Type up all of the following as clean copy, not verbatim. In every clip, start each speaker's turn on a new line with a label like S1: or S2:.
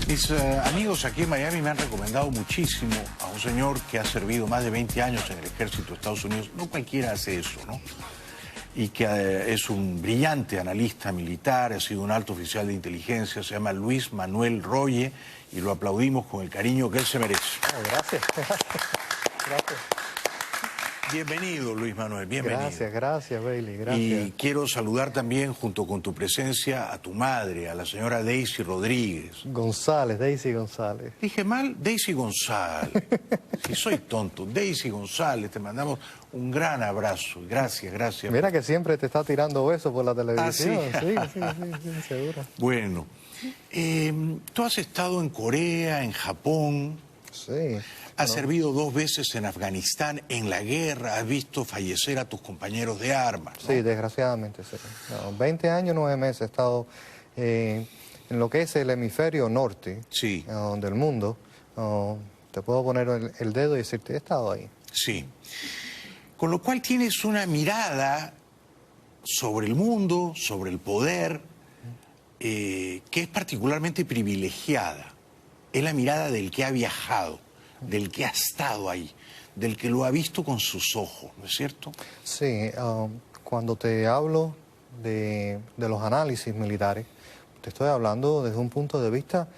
S1: Mis amigos aquí en Miami me han recomendado muchísimo a un señor que ha servido más de 20 años en el ejército de Estados Unidos. No cualquiera hace eso, ¿no? Y que es un brillante analista militar, ha sido un alto oficial de inteligencia, se llama Luis Manuel Roye, y lo aplaudimos con el cariño que él se merece.
S2: Oh, gracias. Gracias.
S1: Bienvenido, Luis Manuel, bienvenido.
S2: Gracias, Bailey, gracias.
S1: Y quiero saludar también, junto con tu presencia, a tu madre, a la señora Daisy Rodríguez.
S2: González, Daisy González.
S1: Dije mal, Daisy González. Si soy tonto, Daisy González, te mandamos un gran abrazo. Gracias, gracias.
S2: Mira que siempre te está tirando besos por la televisión.
S1: ¿Ah, sí?
S2: Sí, seguro.
S1: Bueno, tú has estado en Corea, en Japón.
S2: Sí.
S1: Has servido 2 veces en Afganistán, en la guerra, has visto fallecer a tus compañeros de armas, ¿no?
S2: Sí, desgraciadamente, sí. 20 años, 9 meses he estado en lo que es el hemisferio norte
S1: Sí.
S2: Del mundo. Te puedo poner el dedo y decirte, he estado ahí.
S1: Sí. Con lo cual tienes una mirada sobre el mundo, sobre el poder, que es particularmente privilegiada. Es la mirada del que ha viajado, del que ha estado ahí, del que lo ha visto con sus ojos, ¿no es cierto?
S2: Sí, cuando te hablo de los análisis militares, te estoy hablando desde un punto de vista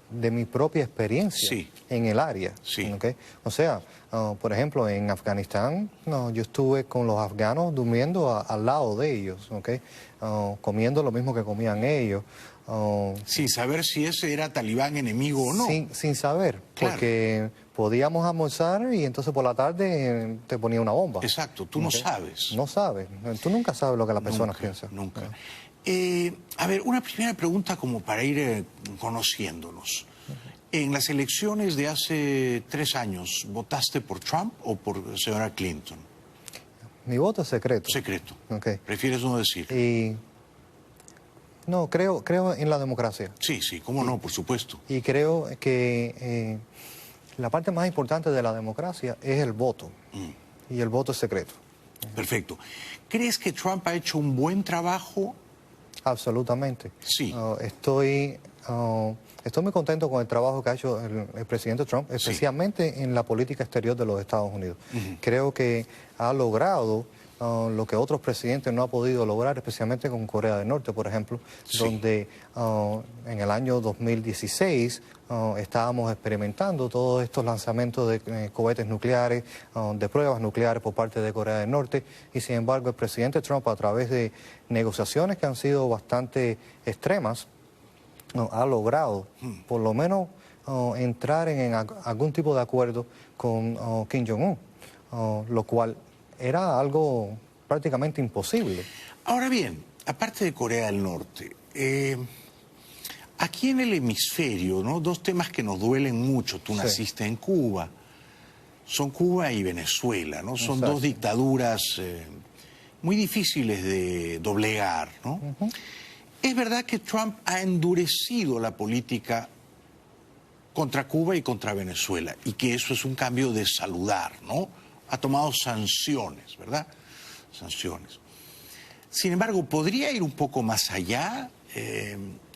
S2: de mi propia experiencia
S1: Sí.
S2: en el área.
S1: Sí.
S2: ¿Okay? O sea, por ejemplo, en Afganistán, yo estuve con los afganos durmiendo al lado de ellos, ¿okay? Comiendo lo mismo que comían ellos.
S1: Sin saber si ese era talibán enemigo o no.
S2: Sin saber,
S1: Claro.
S2: porque podíamos almorzar y entonces por la tarde te ponía una bomba.
S1: Exacto, tú no sabes.
S2: No sabes, tú nunca sabes lo que las personas piensan.
S1: Nunca. A ver, una primera pregunta como para ir conociéndonos. En las elecciones de hace 3 años, ¿votaste por Trump o por señora Clinton?
S2: Mi voto es secreto.
S1: Secreto.
S2: Okay.
S1: ¿Prefieres no decir?
S2: No, creo en la democracia.
S1: Sí, sí, cómo no, por supuesto.
S2: Y creo que la parte más importante de la democracia es el voto. Y el voto es secreto.
S1: Perfecto. ¿Crees que Trump ha hecho un buen trabajo?
S2: Absolutamente.
S1: Sí.
S2: Estoy muy contento con el trabajo que ha hecho el presidente Trump, especialmente en la política exterior de los Estados Unidos. Creo que ha logrado lo que otros presidentes no han podido lograr, especialmente con Corea del Norte, por ejemplo, donde en el año 2016 estábamos experimentando todos estos lanzamientos de cohetes nucleares, de pruebas nucleares por parte de Corea del Norte, y sin embargo el presidente Trump, a través de negociaciones que han sido bastante extremas, ha logrado por lo menos entrar en algún tipo de acuerdo con Kim Jong-un, lo cual era algo prácticamente imposible.
S1: Ahora bien, aparte de Corea del Norte, aquí en el hemisferio, ¿no? 2 temas que nos duelen mucho. Tú naciste en Cuba. Son Cuba y Venezuela, ¿no? Son 2 dictaduras muy difíciles de doblegar, ¿no? Es verdad que Trump ha endurecido la política contra Cuba y contra Venezuela, y que eso es un cambio de saludar, ¿no? Ha tomado sanciones, ¿verdad? Sanciones. Sin embargo, ¿podría ir un poco más allá?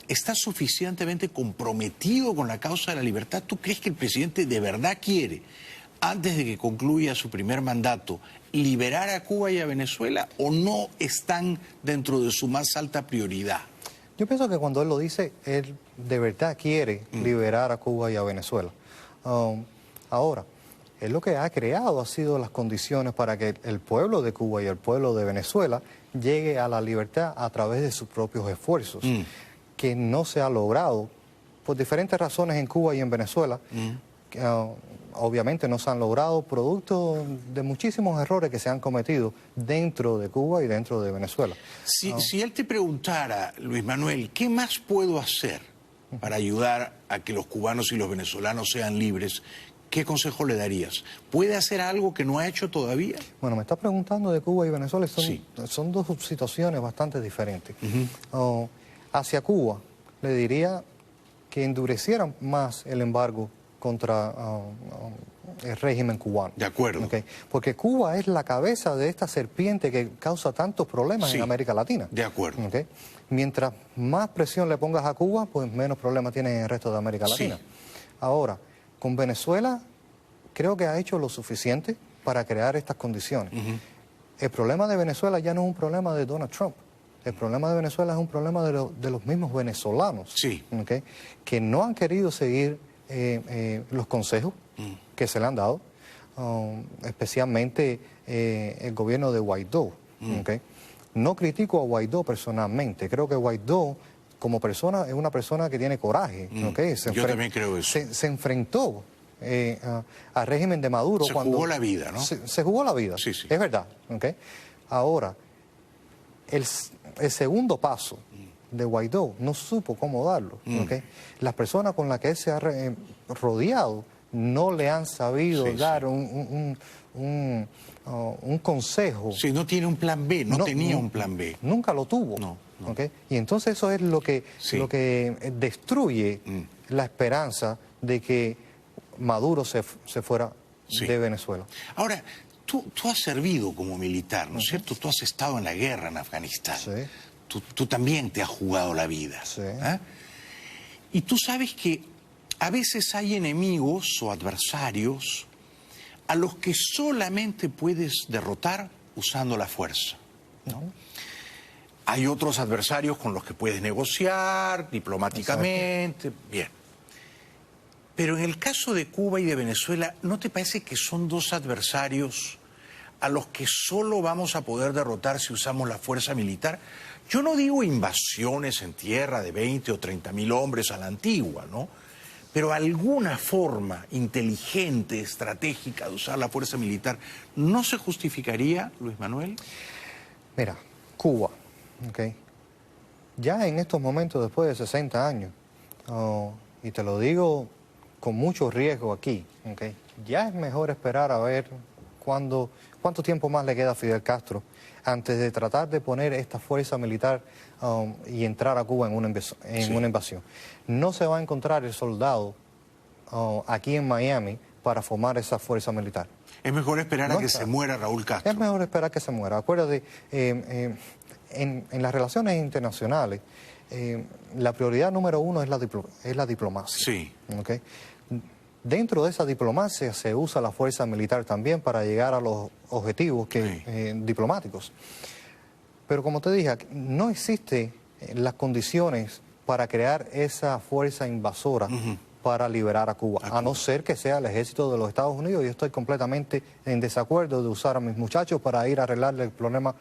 S1: ¿Está suficientemente comprometido con la causa de la libertad? ¿Tú crees que el presidente de verdad quiere, antes de que concluya su primer mandato, liberar a Cuba y a Venezuela, o no están dentro de su más alta prioridad?
S2: Yo pienso que cuando él lo dice, él de verdad quiere liberar a Cuba y a Venezuela. Ahora, él lo que ha creado ha sido las condiciones para que el pueblo de Cuba y el pueblo de Venezuela llegue a la libertad a través de sus propios esfuerzos, que no se ha logrado por diferentes razones en Cuba y en Venezuela. Que, obviamente no se han logrado producto de muchísimos errores que se han cometido dentro de Cuba y dentro de Venezuela.
S1: Si él te preguntara, Luis Manuel, ¿qué más puedo hacer para ayudar a que los cubanos y los venezolanos sean libres? ¿Qué consejo le darías? ¿Puede hacer algo que no ha hecho todavía?
S2: Bueno, me estás preguntando de Cuba y Venezuela, son 2 situaciones bastante diferentes. Hacia Cuba, le diría que endurecieran más el embargo contra régimen cubano.
S1: De acuerdo.
S2: ¿Okay? Porque Cuba es la cabeza de esta serpiente que causa tantos problemas en América Latina.
S1: De acuerdo.
S2: ¿Okay? Mientras más presión le pongas a Cuba, pues menos problemas tiene en el resto de América Latina. Ahora, con Venezuela creo que ha hecho lo suficiente para crear estas condiciones. El problema de Venezuela ya no es un problema de Donald Trump. El problema de Venezuela es un problema de los mismos venezolanos, ¿okay? Que no han querido seguir los consejos que se le han dado, especialmente el gobierno de Guaidó. ¿Okay? No critico a Guaidó personalmente, creo que Guaidó como persona es una persona que tiene coraje. ¿Okay?
S1: Yo también creo eso.
S2: Se enfrentó al régimen de Maduro.
S1: Se jugó la vida, ¿no?
S2: Se jugó la vida, es verdad. ¿Okay? Ahora, el segundo paso de Guaidó no supo cómo darlo. ¿Okay? Las personas con las que él se ha rodeado no le han sabido dar un consejo.
S1: Sí, no tiene un plan B, no tenía un plan B.
S2: Nunca lo tuvo.
S1: No.
S2: ¿Okay? Y entonces eso es lo que destruye la esperanza de que Maduro se fuera de Venezuela.
S1: Ahora, tú has servido como militar, ¿no es cierto? Tú has estado en la guerra en Afganistán. Tú también te has jugado la vida. Y tú sabes que a veces hay enemigos o adversarios a los que solamente puedes derrotar usando la fuerza, ¿no? Hay otros adversarios con los que puedes negociar diplomáticamente, bien. Pero en el caso de Cuba y de Venezuela, ¿no te parece que son dos adversarios a los que solo vamos a poder derrotar si usamos la fuerza militar? Yo no digo invasiones en tierra de 20 o 30.000 hombres a la antigua, ¿no? Pero alguna forma inteligente, estratégica de usar la fuerza militar, ¿no se justificaría, Luis Manuel?
S2: Mira, Cuba, ¿okay? Ya en estos momentos, después de 60 años, y te lo digo con mucho riesgo aquí, ¿okay? Ya es mejor esperar a ver cuánto tiempo más le queda a Fidel Castro antes de tratar de poner esta fuerza militar y entrar a Cuba en una invasión. No se va a encontrar el soldado aquí en Miami para formar esa fuerza militar.
S1: Es mejor esperar a que se muera Raúl Castro.
S2: Es mejor esperar que se muera. Acuérdate, en las relaciones internacionales, la prioridad número uno es la diplomacia.
S1: Sí.
S2: ¿Okay? Dentro de esa diplomacia se usa la fuerza militar también para llegar a los objetivos diplomáticos. Pero como te dije, no existen las condiciones para crear esa fuerza invasora para liberar a Cuba, a no ser que sea el ejército de los Estados Unidos. Yo estoy completamente en desacuerdo de usar a mis muchachos para ir a arreglarle el problema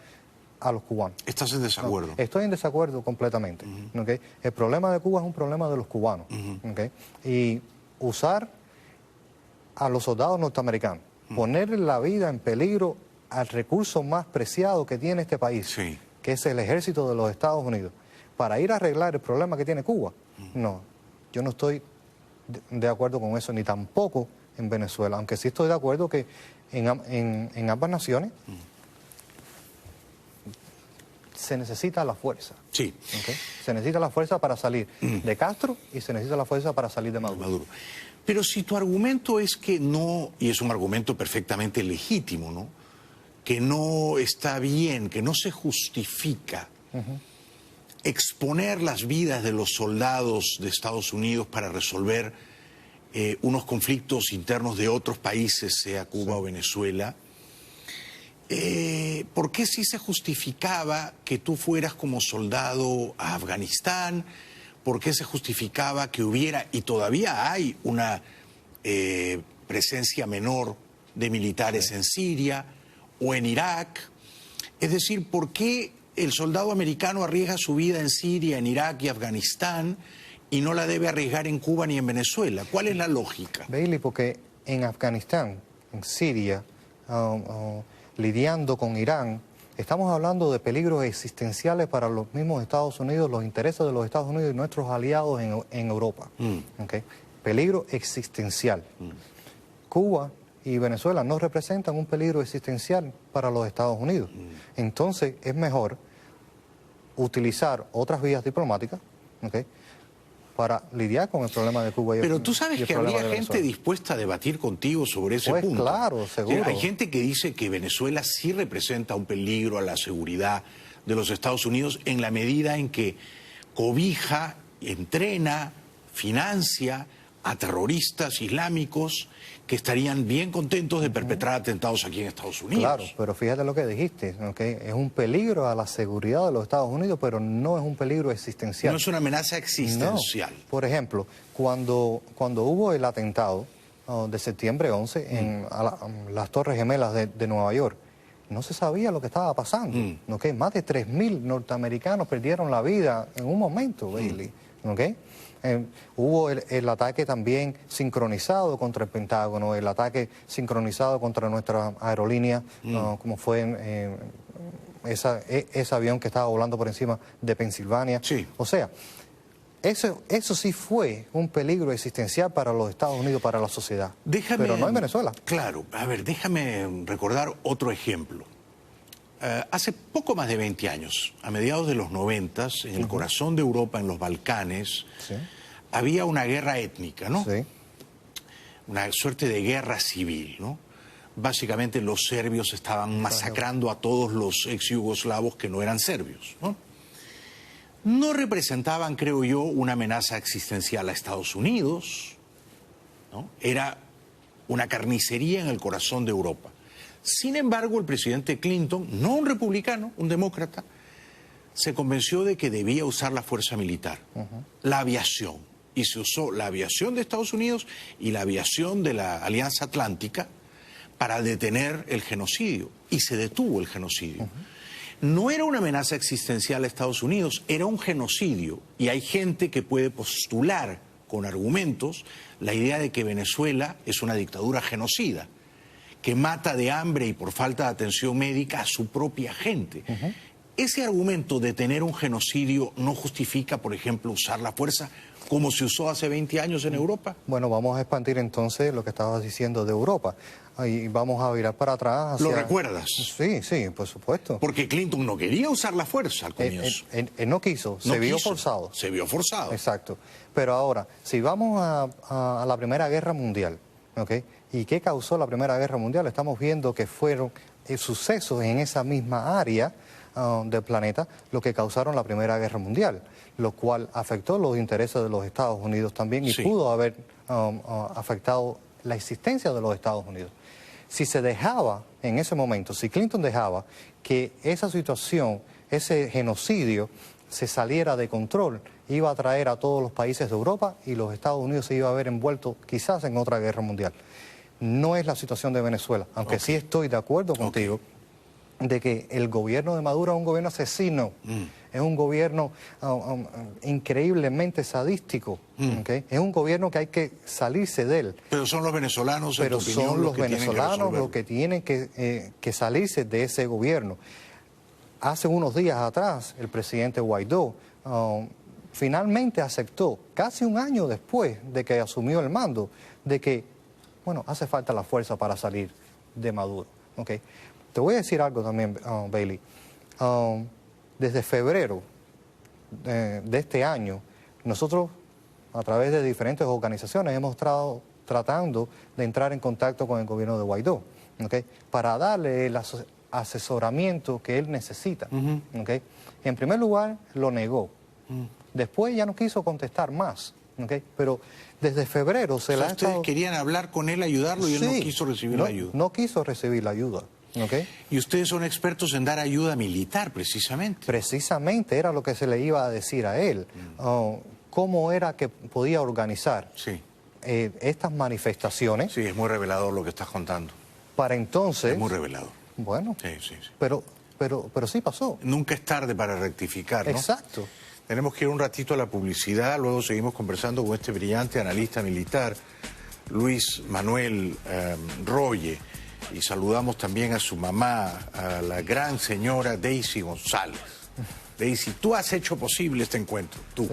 S2: a los cubanos.
S1: ¿Estás en desacuerdo?
S2: No, estoy en desacuerdo completamente. ¿Okay? El problema de Cuba es un problema de los cubanos. ¿Okay? Y usar a los soldados norteamericanos, poner la vida en peligro al recurso más preciado que tiene este país, que es el ejército de los Estados Unidos, para ir a arreglar el problema que tiene Cuba. No, yo no estoy de acuerdo con eso, ni tampoco en Venezuela, aunque sí estoy de acuerdo que en ambas naciones se necesita la fuerza.
S1: Sí.
S2: ¿Okay? Se necesita la fuerza para salir de Castro y se necesita la fuerza para salir de Maduro.
S1: Pero si tu argumento es que no, y es un argumento perfectamente legítimo, ¿no? Que no está bien, que no se justifica exponer las vidas de los soldados de Estados Unidos para resolver unos conflictos internos de otros países, sea Cuba o Venezuela, ¿por qué sí se justificaba que tú fueras como soldado a Afganistán? ¿Por qué se justificaba que hubiera, y todavía hay, una presencia menor de militares en Siria o en Irak? Es decir, ¿por qué el soldado americano arriesga su vida en Siria, en Irak y Afganistán y no la debe arriesgar en Cuba ni en Venezuela? ¿Cuál es la lógica?
S2: Bailey, porque en Afganistán, en Siria, lidiando con Irán, estamos hablando de peligros existenciales para los mismos Estados Unidos, los intereses de los Estados Unidos y nuestros aliados en Europa. ¿Okay? Peligro existencial. Cuba y Venezuela no representan un peligro existencial para los Estados Unidos. Entonces es mejor utilizar otras vías diplomáticas, ¿okay? para lidiar con el problema de Cuba.
S1: Pero tú sabes que habría gente dispuesta a debatir contigo sobre ese punto.
S2: Claro, seguro.
S1: Hay gente que dice que Venezuela sí representa un peligro a la seguridad de los Estados Unidos en la medida en que cobija, entrena, financia a terroristas islámicos que estarían bien contentos de perpetrar atentados aquí en Estados Unidos.
S2: Claro, pero fíjate lo que dijiste, ¿okay? Es un peligro a la seguridad de los Estados Unidos, pero no es un peligro existencial.
S1: No es una amenaza existencial.
S2: No. Por ejemplo, cuando hubo el atentado de septiembre 11 en las Torres Gemelas de Nueva York, no se sabía lo que estaba pasando. ¿Okay? Más de 3.000 norteamericanos perdieron la vida en un momento, Bailey. ¿Okay? Hubo el ataque también sincronizado contra el Pentágono, el ataque sincronizado contra nuestra aerolínea, como fue ese avión que estaba volando por encima de Pensilvania.
S1: Sí.
S2: O sea, eso sí fue un peligro existencial para los Estados Unidos, para la sociedad. Pero no en Venezuela.
S1: Claro, a ver, déjame recordar otro ejemplo. Hace poco más de 20 años, a mediados de los 90, en el corazón de Europa, en los Balcanes, había una guerra étnica, ¿no?
S2: Sí.
S1: Una suerte de guerra civil, ¿no? Básicamente los serbios estaban masacrando a todos los ex-yugoslavos que no eran serbios, ¿no? No representaban, creo yo, una amenaza existencial a Estados Unidos, ¿no? Era una carnicería en el corazón de Europa. Sin embargo, el presidente Clinton, no un republicano, un demócrata, se convenció de que debía usar la fuerza militar, la aviación. Y se usó la aviación de Estados Unidos y la aviación de la Alianza Atlántica para detener el genocidio. Y se detuvo el genocidio. No era una amenaza existencial a Estados Unidos, era un genocidio. Y hay gente que puede postular con argumentos la idea de que Venezuela es una dictadura genocida, que mata de hambre y por falta de atención médica a su propia gente. Ese argumento de tener un genocidio no justifica, por ejemplo, usar la fuerza como se usó hace 20 años en Europa.
S2: Bueno, vamos a expandir entonces lo que estabas diciendo de Europa. Y vamos a virar para atrás hacia...
S1: ¿Lo recuerdas?
S2: Sí, sí, por supuesto.
S1: Porque Clinton no quería usar la fuerza al comienzo.
S2: Él no quiso, se vio forzado.
S1: Se vio forzado.
S2: Exacto. Pero ahora, si vamos a la Primera Guerra Mundial, ¿okay? ¿Y qué causó la Primera Guerra Mundial? Estamos viendo que fueron sucesos en esa misma área del planeta lo que causaron la Primera Guerra Mundial, lo cual afectó los intereses de los Estados Unidos también y pudo haber afectado la existencia de los Estados Unidos. Si se dejaba en ese momento, si Clinton dejaba que esa situación, ese genocidio se saliera de control, iba a traer a todos los países de Europa y los Estados Unidos se iba a ver envuelto quizás en otra guerra mundial. No es la situación de Venezuela, aunque sí estoy de acuerdo contigo de que el gobierno de Maduro es un gobierno asesino, es un gobierno increíblemente sadístico, ¿okay? Es un gobierno que hay que salirse de él.
S1: Pero son los venezolanos,
S2: pero son los venezolanos los que tienen que salirse de ese gobierno. Hace unos días atrás, el presidente Guaidó finalmente aceptó, casi un año después de que asumió el mando, de que, bueno, hace falta la fuerza para salir de Maduro, ¿okay? Te voy a decir algo también, Bailey. Desde febrero de este año, nosotros, a través de diferentes organizaciones, hemos estado tratando de entrar en contacto con el gobierno de Guaidó, ¿okay? Para darle el asesoramiento que él necesita, ¿okay? En primer lugar, lo negó. Después ya no quiso contestar más, ¿okay? Pero desde febrero se la ha estado...
S1: Ustedes querían hablar con él, ayudarlo, y él no quiso recibir la ayuda.
S2: No quiso recibir la ayuda. ¿Okay?
S1: Y ustedes son expertos en dar ayuda militar, precisamente.
S2: Precisamente era lo que se le iba a decir a él. Cómo era que podía organizar estas manifestaciones.
S1: Sí, es muy revelador lo que estás contando.
S2: Para entonces...
S1: Es muy revelador.
S2: Bueno,
S1: sí.
S2: Pero sí pasó.
S1: Nunca es tarde para rectificar, ¿no?
S2: Exacto.
S1: Tenemos que ir un ratito a la publicidad, luego seguimos conversando con este brillante analista militar, Luis Manuel Roye. Y saludamos también a su mamá, a la gran señora Daisy González. Daisy, tú has hecho posible este encuentro, tú.